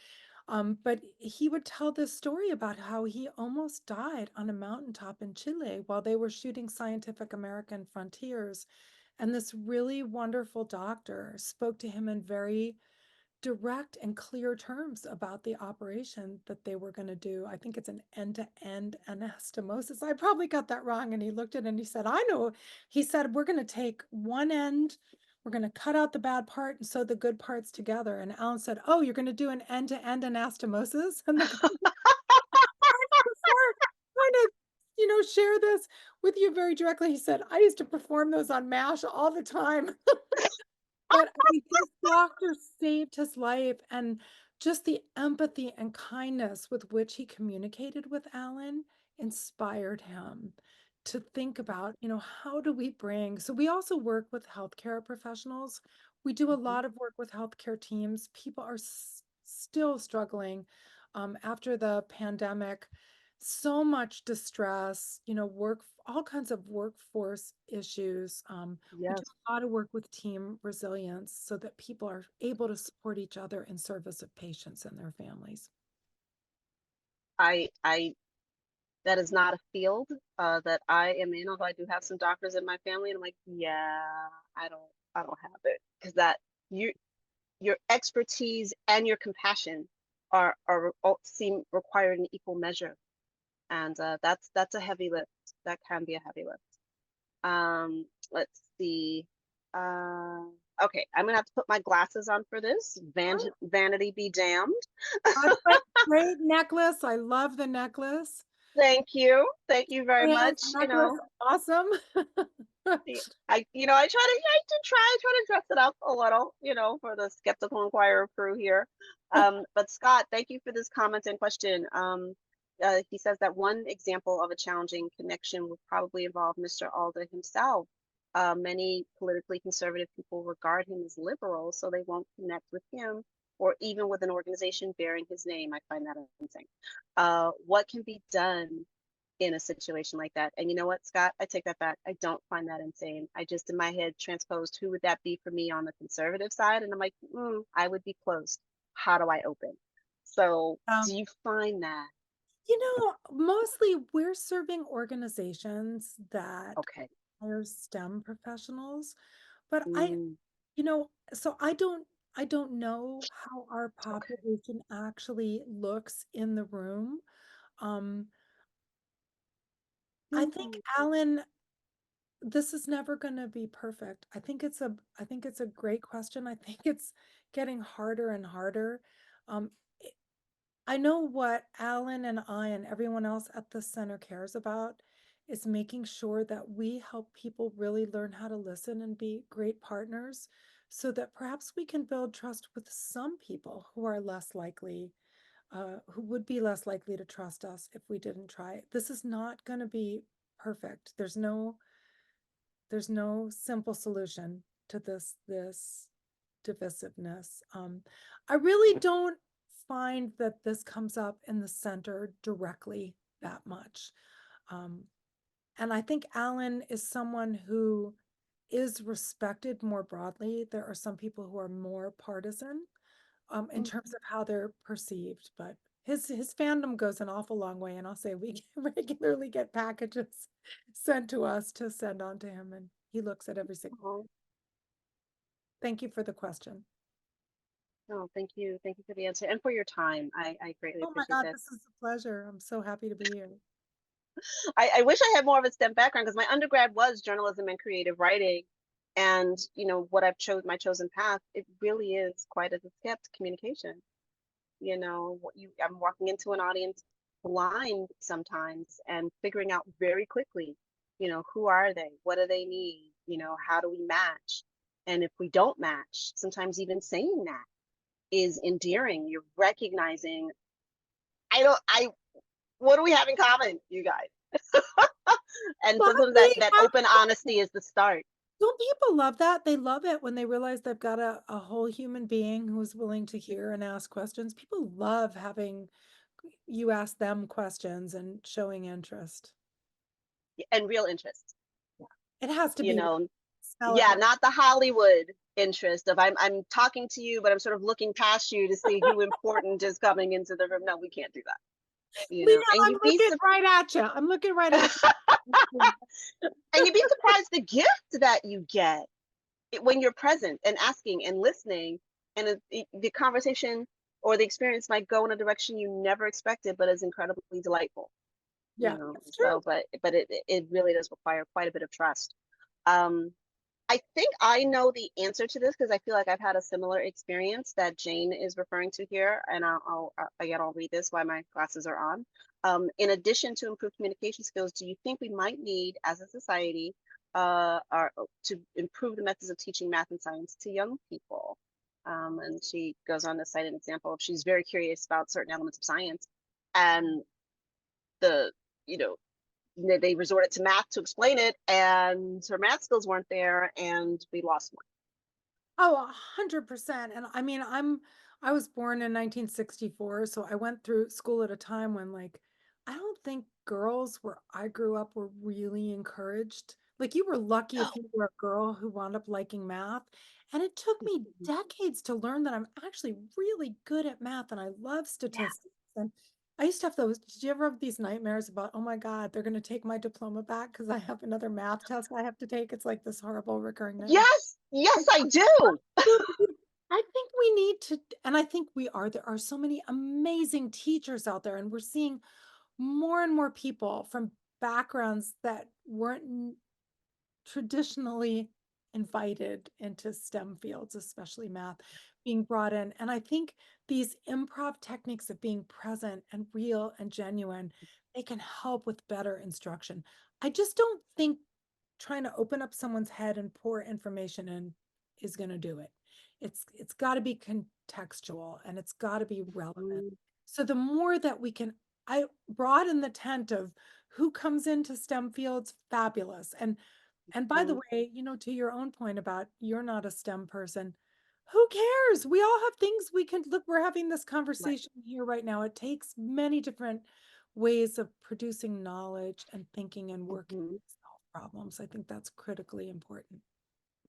But he would tell this story about how he almost died on a mountaintop in Chile while they were shooting Scientific American Frontiers. And this really wonderful doctor spoke to him in very direct and clear terms about the operation that they were going to do. I think it's an end-to-end anastomosis. I probably got that wrong. And he looked at it and he said, I know. He said, we're going to take one end, we're going to cut out the bad part and sew the good parts together. And Alan said, oh, you're going to do an end-to-end anastomosis? And the guy, before trying to, share this with you very directly, he said, I used to perform those on MASH all the time. But I mean, this doctor saved his life, and just the empathy and kindness with which he communicated with Alan inspired him to think about, how do we bring, so we also work with healthcare professionals. We do a mhm. lot of work with healthcare teams. People are still struggling after the pandemic. So much distress, all kinds of workforce issues. We do Yes, a lot of work with team resilience so that people are able to support each other in service of patients and their families. I that is not a field that I am in, although I do have some doctors in my family, and I'm like, yeah, I don't have it because that you your expertise and your compassion are all seem required in equal measure, and that's a heavy lift. That can be a heavy lift. Let's see. Uh, okay, I'm gonna have to put my glasses on for this. Oh, Vanity be damned. great necklace. I love the necklace. Thank you very Trans much. necklace, awesome. I try to dress it up a little, for the Skeptical Inquirer crew here. But Scott, thank you for this comment and question. He says that one example of a challenging connection would probably involve Mr. Alda himself. Many politically conservative people regard him as liberal, so they won't connect with him or even with an organization bearing his name. I find that insane. What can be done in a situation like that? And you know what, Scott? I take that back. I don't find that insane. I just in my head transposed who would that be for me on the conservative side, and I'm like, I would be closed. How do I open? So, Um, do you find that Mostly we're serving organizations that okay? hire STEM professionals, but Mm, so I don't know how our okay. population actually looks in the room. Um, I think Mhm. Alan, this is never going to be perfect. I think it's a great question. I think it's getting harder and harder. Um, I know what Alan and I and everyone else at the center cares about is making sure that we help people really learn how to listen and be great partners so that perhaps we can build trust with some people who would be less likely to trust us if we didn't try. This is not going to be perfect. There's no simple solution to this divisiveness. I really don't find that this comes up in the center directly that much. Um, and I think Alan is someone who is respected more broadly. There are some people who are more partisan in terms Mhm. of how they're perceived, but his fandom goes an awful long way, and I'll say we regularly get packages sent to us to send on to him, and he looks at every single. Oh, Thank you for the question. no, thank you. Thank you for the answer and for your time. I greatly Oh my appreciate God, that. this is a pleasure. I'm so happy to be here. I wish I had more of a STEM background because my undergrad was journalism and creative writing. And what I've my chosen path, it really is quite as a skipped communication. I'm walking into an audience blind sometimes and figuring out very quickly, who are they? What do they need? How do we match? And if we don't match, sometimes even saying that is endearing. You're recognizing, what do we have in common, you guys? And sometimes that open honesty is the start. Don't people love that? They love it when they realize they've got a whole human being who's willing to hear and ask questions. People love having you ask them questions and showing interest. And real interest. It has to be. Yeah, not the Hollywood interest of I'm talking to you, but I'm sort of looking past you to see who important is coming into the room. No, we can't do that. I'm looking right at you. I'm looking right at you. And you'd be surprised the gift that you get when you're present and asking and listening, and the conversation or the experience might go in a direction you never expected, but is incredibly delightful. Yeah, that's true. So, but it really does require quite a bit of trust. I think I know the answer to this because I feel like I've had a similar experience that Jane is referring to here, and I'll read this while my glasses are on. In addition to improved communication skills, do you think we might need, as a society, to improve the methods of teaching math and science to young people? And she goes on to cite an example of she's very curious about certain elements of science, and they resorted to math to explain it, and her math skills weren't there, and we lost one. Oh, 100%. And I mean, I was born in 1964, so I went through school at a time when, like, I don't think girls where I grew up were really encouraged. Like, you were lucky if you were a girl who wound up liking math. And it took me decades to learn that I'm actually really good at math and I love statistics. Yeah. And I used to have those. Did you ever have these nightmares about, oh my God, they're going to take my diploma back because I have another math test I have to take? It's like this horrible recurring nightmare. Yes, I do. I think we need to, and I think we are. There are so many amazing teachers out there, and we're seeing more and more people from backgrounds that weren't traditionally invited into STEM fields, especially math, being brought in. And I think these improv techniques of being present and real and genuine, they can help with better instruction. I just don't think trying to open up someone's head and pour information in is going to do it. It's got to be contextual and it's got to be relevant. So the more that we can, I broaden the tent of who comes into STEM fields, fabulous. And by the way, to your own point about you're not a STEM person, who cares? We all have things we can look. We're having this conversation here right now. It takes many different ways of producing knowledge and thinking and working to solve problems. I think that's critically important.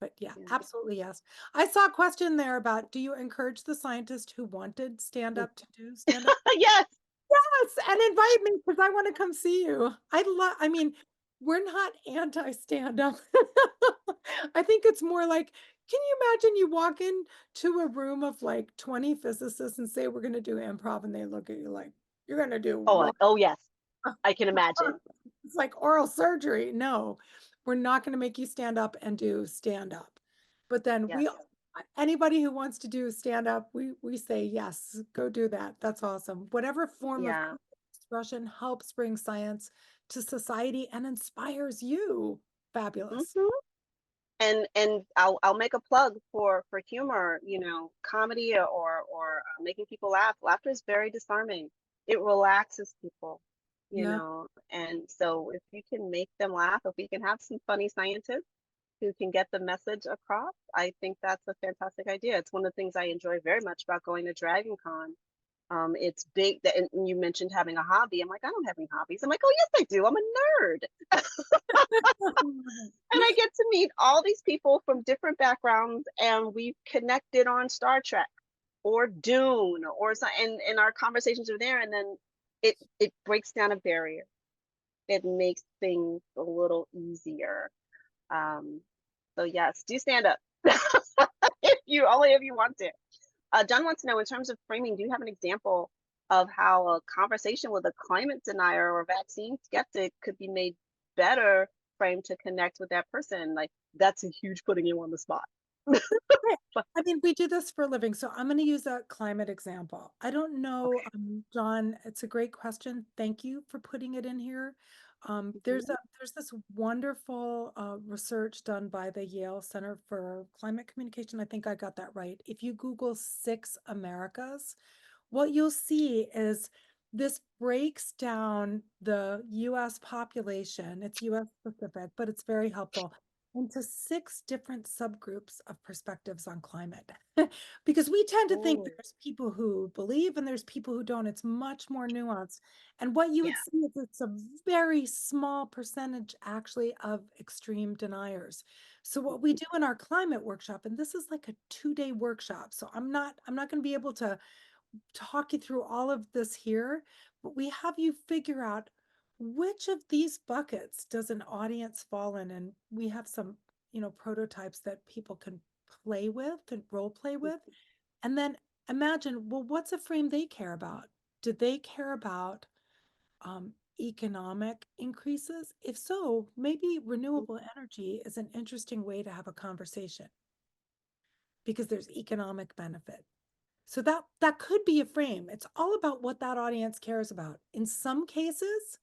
But yeah, absolutely, yes. I saw a question there about, do you encourage the scientist who wanted stand-up to do stand-up? Yes. Yes, and invite me because I want to come see you. I mean, we're not anti-stand-up. I think it's more like, can you imagine you walk into a room of like 20 physicists and say, we're going to do improv, and they look at you like, you're going to do what? Oh, yes. I can imagine. It's like oral surgery. No, we're not going to make you stand up and do stand up. But then anybody who wants to do stand up, we say, yes, go do that. That's awesome. Whatever form of expression helps bring science to society and inspires you. Fabulous. And I'll make a plug for humor, comedy or making people laugh. Laughter is very disarming. It relaxes people, and so if you can make them laugh, if we can have some funny scientists who can get the message across, I think that's a fantastic idea. It's one of the things I enjoy very much about going to Dragon Con. It's big and you mentioned having a hobby. I'm like, I don't have any hobbies. I'm like, oh yes, I do. I'm a nerd. And I get to meet all these people from different backgrounds, and we've connected on Star Trek. or Dune or something, and our conversations are there, and then it breaks down a barrier. It makes things a little easier. Um, so yes, do stand up if you want to. John wants to know, in terms of framing, do you have an example of how a conversation with a climate denier or vaccine skeptic could be made better framed to connect with that person? Like, that's a huge putting you on the spot. I mean, we do this for a living, so I'm going to use a climate example. I don't know, Okay. John, it's a great question. Thank you for putting it in here. There's this wonderful research done by the Yale Center for Climate Communication. I think I got that right. If you Google 6 Americas, what you'll see is this breaks down the US population. It's US specific, but it's very helpful, into 6 different subgroups of perspectives on climate. Because we tend to think Oh, there's people who believe and there's people who don't. It's much more nuanced. And what you yeah. would see is it's a very small percentage actually of extreme deniers. So what we do in our climate workshop, and this is like a 2-day workshop, so I'm not going to be able to talk you through all of this here, but we have you figure out which of these buckets does an audience fall in, and we have some, prototypes that people can play with and role play with, and then imagine, well, what's a frame they care about? Do they care about economic increases? If so, maybe renewable energy is an interesting way to have a conversation because there's economic benefit. So that could be a frame. It's all about what that audience cares about. In some cases,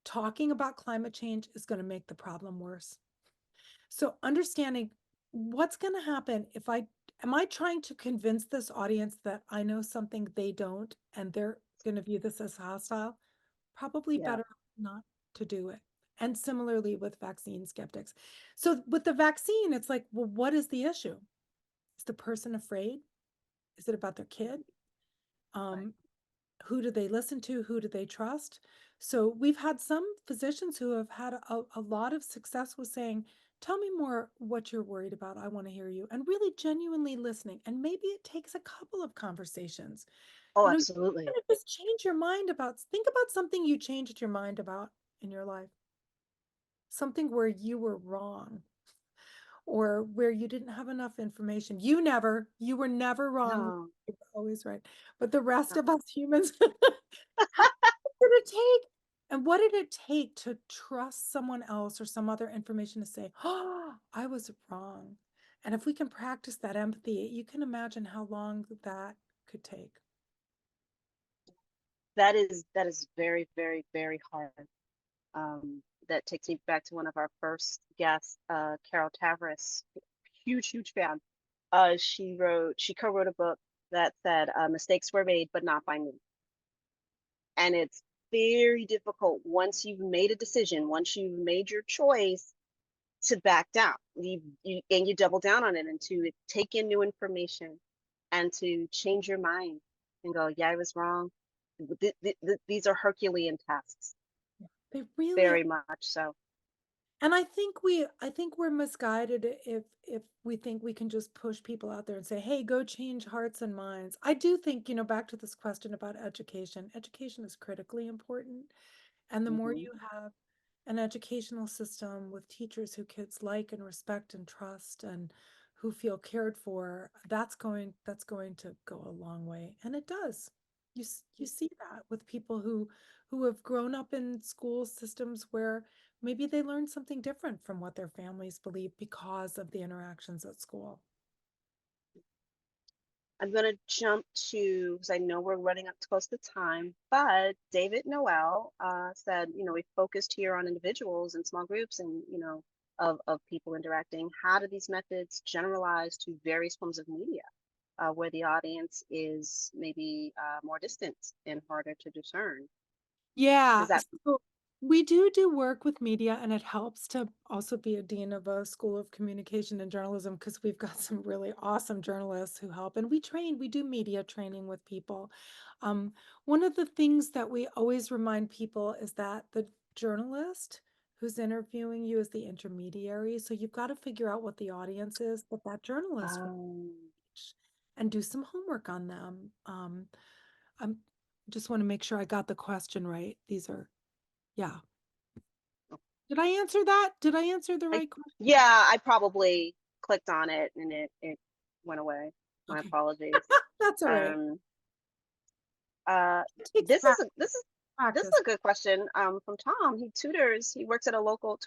talking about climate change is going to make the problem worse. So understanding what's going to happen if am I trying to convince this audience that I know something they don't and they're going to view this as hostile? Probably Yeah. better not to do it. And similarly with vaccine skeptics. So with the vaccine, it's like, well, what is the issue? Is the person afraid? Is it about their kid? Um, who do they listen to? Who do they trust? So we've had some physicians who have had a lot of success with saying, tell me more what you're worried about. I want to hear you. And really genuinely listening. And maybe it takes a couple of conversations. Oh, You're absolutely. gonna just change your mind about, think about something you changed your mind about in your life. Something where you were wrong or where you didn't have enough information. You were never wrong. No, You were always right. But the rest no. of us humans, how did it take? And what did it take to trust someone else or some other information to say, oh, I was wrong? And if we can practice that empathy, you can imagine how long that could take. That is very, very, very hard. That takes me back to one of our first guests, Carol Tavris, huge, huge fan. She co-wrote a book that said mistakes were made, but not by me. And it's very difficult once you've made a decision, once you've made your choice, to back down. You double down on it and to take in new information and to change your mind and go, yeah, I was wrong. These are Herculean tasks, They really, very much so. and I think we're misguided if we think we can just push people out there and say, hey, go change hearts and minds. I do think, back to this question about education, education is critically important. And the more Mhm. you have an educational system with teachers who kids like and respect and trust and who feel cared for, that's going to go a long way. And it does. You see that with people who have grown up in school systems where maybe they learned something different from what their families believe because of the interactions at school. I'm going to jump to, because I know we're running up close to time, but David Noel said, we focused here on individuals and small groups and, of people interacting. How do these methods generalize to various forms of media where the audience is maybe more distant and harder to discern? Yeah, Does that, so we do work with media, and it helps to also be a dean of a school of communication and journalism because we've got some really awesome journalists who help, and we do media training with people. One of the things that we always remind people is that the journalist who's interviewing you is the intermediary, so you've got to figure out what the audience is that journalist will um, reach. and do some homework on them. I'm just want to make sure I got the question right. These are, yeah. Did I answer that? Did I answer the right question? Yeah, I probably clicked on it and it went away. My Okay. apologies. That's all right. It takes This is practice. a good question from Tom. He works at a local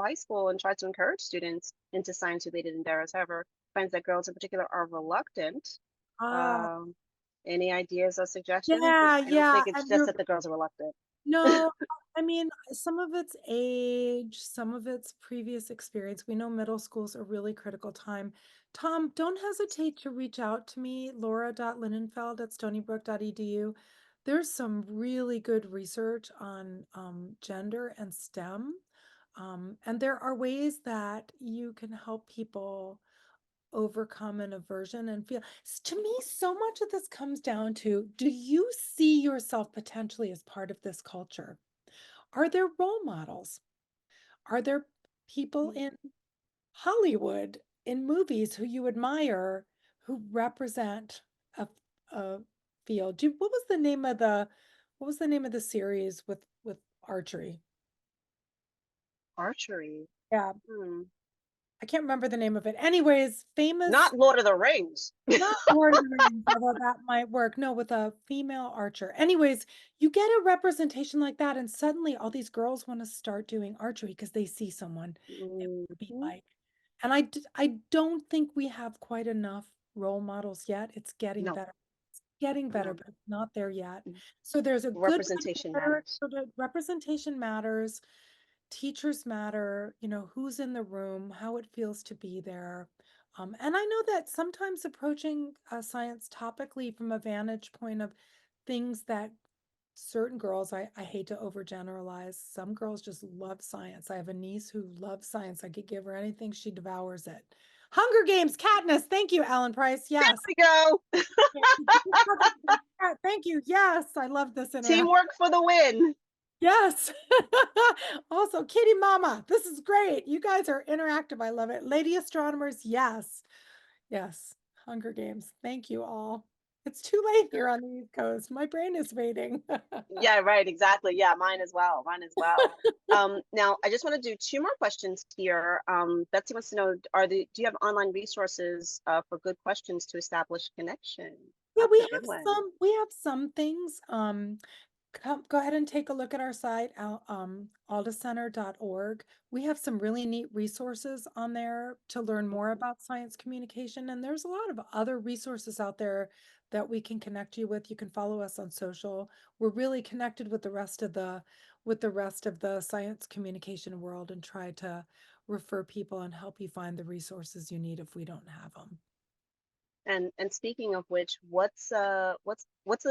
high school and tries to encourage students into science related endeavors. However, finds that girls in particular are reluctant. Ah, Um, any ideas or suggestions? yeah, I don't yeah. think it's And just you're that the girls are reluctant. no, I mean, some of it's age, some of it's previous experience. We know middle school's a really critical time. Tom, don't hesitate to reach out to me, laura.lindenfeld@stonybrook.edu. There's some really good research on gender and STEM. And there are ways that you can help people overcome an aversion and feel. To me, so much of this comes down to, do you see yourself potentially as part of this culture? Are there role models? Are there people in Hollywood, in movies, who you admire, who represent a field? What was the name of the series with archery? Archery. Yeah, Hmm. I can't remember the name of it. Anyways, famous. Not Lord of the Rings. Not Lord of the Rings, although that might work. No, with a female archer. Anyways, you get a representation like that, and suddenly all these girls want to start doing archery because they see someone it would be Mhm. like. And I don't think we have quite enough role models yet. It's getting No, better. It's getting better, no. but it's not there yet. So there's a good way Representation there. matters. So the representation matters. Teachers matter, who's in the room, how it feels to be there. And I know that sometimes approaching science topically from a vantage point of things that certain girls, I hate to overgeneralize, some girls just love science. I have a niece who loves science. I could give her anything, she devours it. Hunger Games, Katniss. Thank you, Alan Price. Yes. We go. Thank you. Yes, I love this interaction. Teamwork for the win. Yes. Also, Kitty Mama, this is great. You guys are interactive. I love it. Lady Astronomers, yes. Yes. Hunger Games. Thank you all. It's too late here on the East Coast. My brain is waiting. Yeah, right, exactly. Yeah, mine as well. Mine as well. Now I just want to do two more questions here. Betsy wants to know, do you have online resources for good questions to establish connection? Yeah, That's a good one. we have some things. Go ahead and take a look at our site, aldacenter.org. We have some really neat resources on there to learn more about science communication. And there's a lot of other resources out there that we can connect you with. You can follow us on social. We're really connected with the rest of the science communication world, and try to refer people and help you find the resources you need if we don't have them. And speaking of which, what's the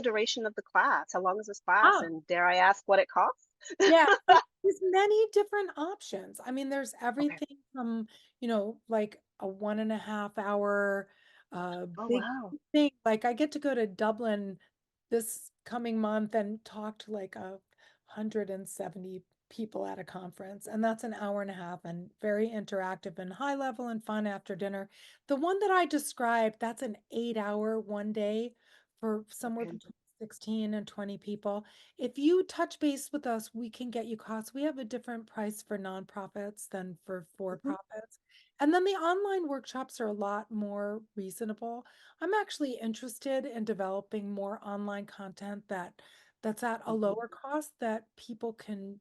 duration of the class? How long is this class? And dare I ask what it costs? Yeah, so there's many different options. I mean, there's Okay. everything from, like a 1.5 hour Oh big wow. thing. Like I get to go to Dublin this coming month and talk to like 170 people at a conference. And that's an hour and a half and very interactive and high level and fun after dinner. The one that I described, that's an 8 hour one day for somewhere Okay. between 16 and 20 people. If you touch base with us, we can get you costs. We have a different price for nonprofits than for Mhm. for-profits. And then the online workshops are a lot more reasonable. I'm actually interested in developing more online content that's at a Mhm. lower cost that people can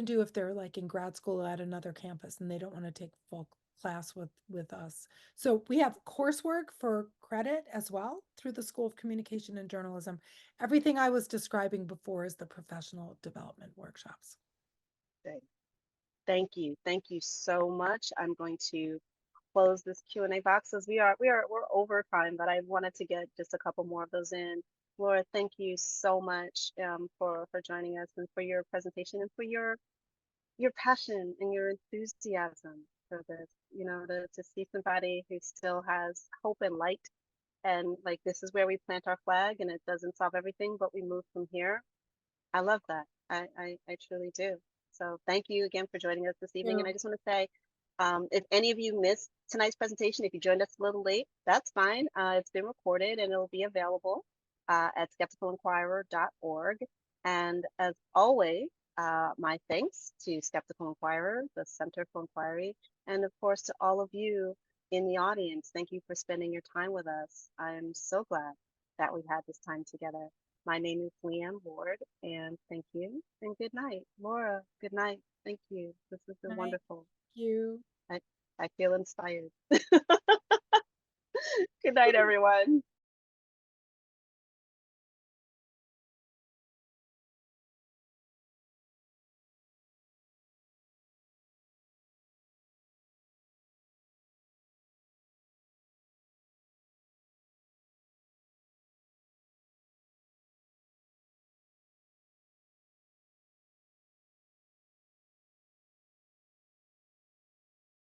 do if they're like in grad school at another campus and they don't want to take full class with us. So we have coursework for credit as well through the School of Communication and Journalism. Everything I was describing before is the professional development workshops. Okay. Thank you so much. I'm going to close this Q&A box as we're over time, but I wanted to get just a couple more of those in. Laura, thank you so much for joining us and for your presentation and for your passion and your enthusiasm for this. To see somebody who still has hope and light, and like this is where we plant our flag, and it doesn't solve everything, but we move from here. I love that. I truly do. So thank you again for joining us this evening. And I just want to say, If any of you missed tonight's presentation, if you joined us a little late, that's fine. It's been recorded and it'll be available at skepticalinquirer.org. And as always, my thanks to Skeptical Inquirer, the Center for Inquiry, and of course to all of you in the audience. Thank you for spending your time with us. I'm so glad that we had this time together. My name is Leanne Ward, and thank you and good night. Laura, good night. Thank you. This has been wonderful. Thank you. I feel inspired. Good night, everyone.